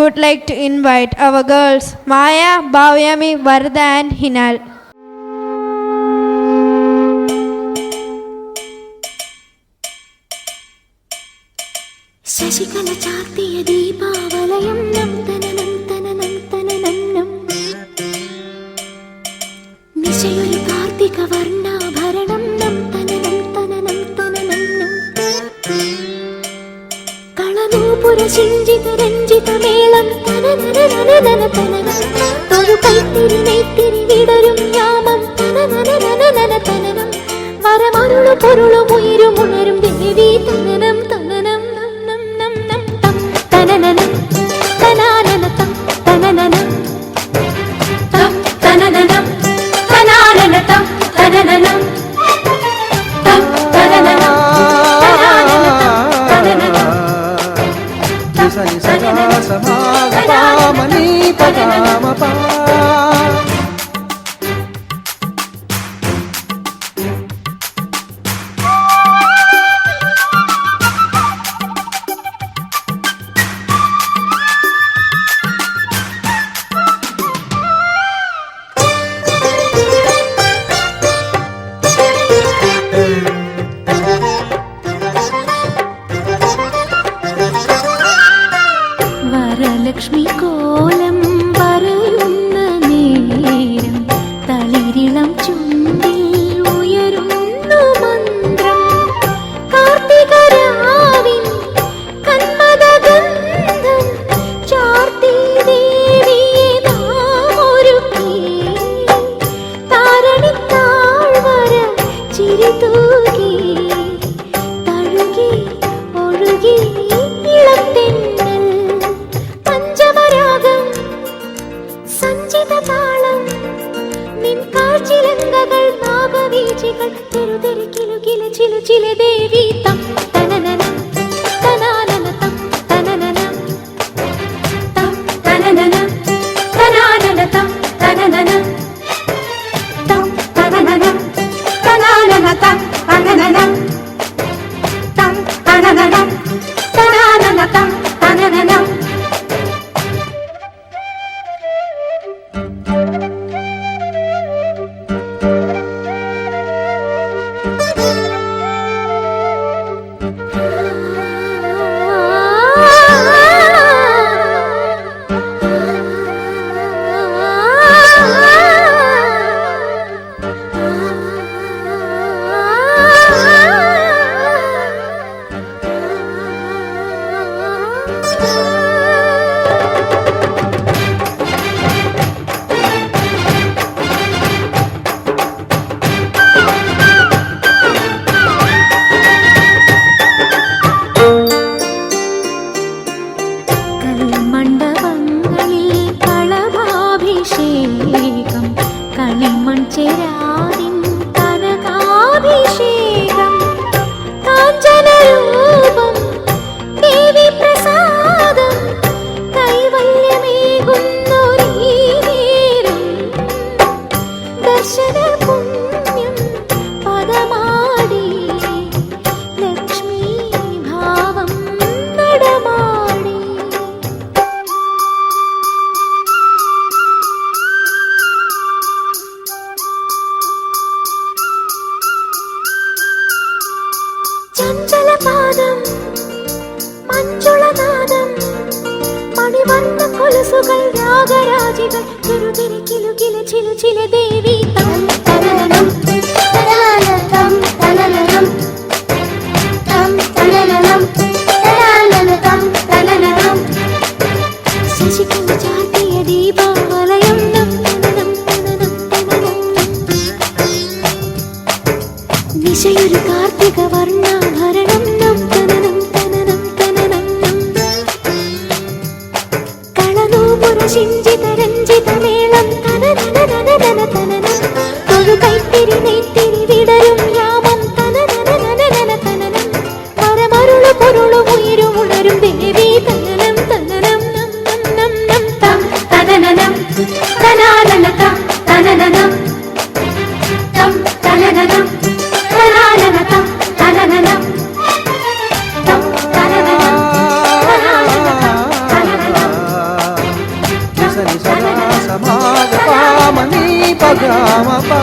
would like to invite our girls Maya, Bhavyami, Varda and Hinal. Sasikala ചാർത്തിയ ദീപാവലയം നം തനനം തനനം തനനം നം നിശയൊരു കാർത്തിക വർണ്ണാഭരണം നം തനനം തനനം തനനം നം കളനൂപുര ശിഞ്ചിത രഞ്ജിത മേളം തനനനനനന തനനം തൊഴു കൈത്തിരി നെയ്ത്തിരി വിടരും യാമം തനനനനനന തനനം വരമരുളു പൊരുളും ഉയരും ഉണരും ദേവി തനനം തനനം തനനനം തനാനനതം തനനനം തം തനനനം തനാനനതം തനനനം തം തനനനം തനാനനതം തനനനം സനി സദാ സമാഗമനി പദമപ ലക്ഷ്മി കോലം വരയുന്ന നേരം തളിരിളം ചുണ്ടിൽ ഉയരുന്നു മന്ത്രം കാർത്തികരാവിൻ കന്മദഗന്ധം ചാർത്തി ദേവിയെ നാം ഒരുക്കി താരണിത്താഴ്വര ചിരി തൂകി തഴുകി ഒഴുകി ഇളത്തെ സഞ്ചിതതാളം നിൻ കാഴ്ചിലങ്കകൾ നാഗവീചികൾ തെരുതെരു കിലുകില ചിലുചില ദേവി തം തനനനം തനാനനതം തനനനം തം തനനനം തനാനനതം തനനനം തം തനനനം തനാനനതം തനനനം തം തനനനം തനാനനതം തനനനം കളിമൺചേരാതിൻ കനകാഭിഷേകം കാഞ്ചനരൂപം ദേവി പ്രസാദം കൈവല്യമേകുന്നൊരീ നേരം ദർശന പുണ്യം പദമാടി ലക്ഷ്മി ഭാവം നടമാടി ചഞ്ചലപാദം മഞ്ജുളനാദം മണിവർണ്ണ കൊലുസുകൾ രാഗരാജികൾ തിരുതിരി കിലുകില ചിലുചില ദേവി തം തനനനം തനാനനം തനനനം തം തനനനം തനാനനം തനനനം ശശികല ചാർത്തിയ ദീപാവലയം നം തനനം തനനം തനനം നിശയൊരു കാർത്തിക വർണ്ണാഭരണം നം തനനം തനനം തനനം കളനൂപുര ശിഞ്ചിത രഞ്ജിത മേളം തനനനനനന തനനം തൊഴു കൈത്തിരി നെയ്ത്തിരി വിടരും യാമം തനനന సమాగ పామని పగామ పా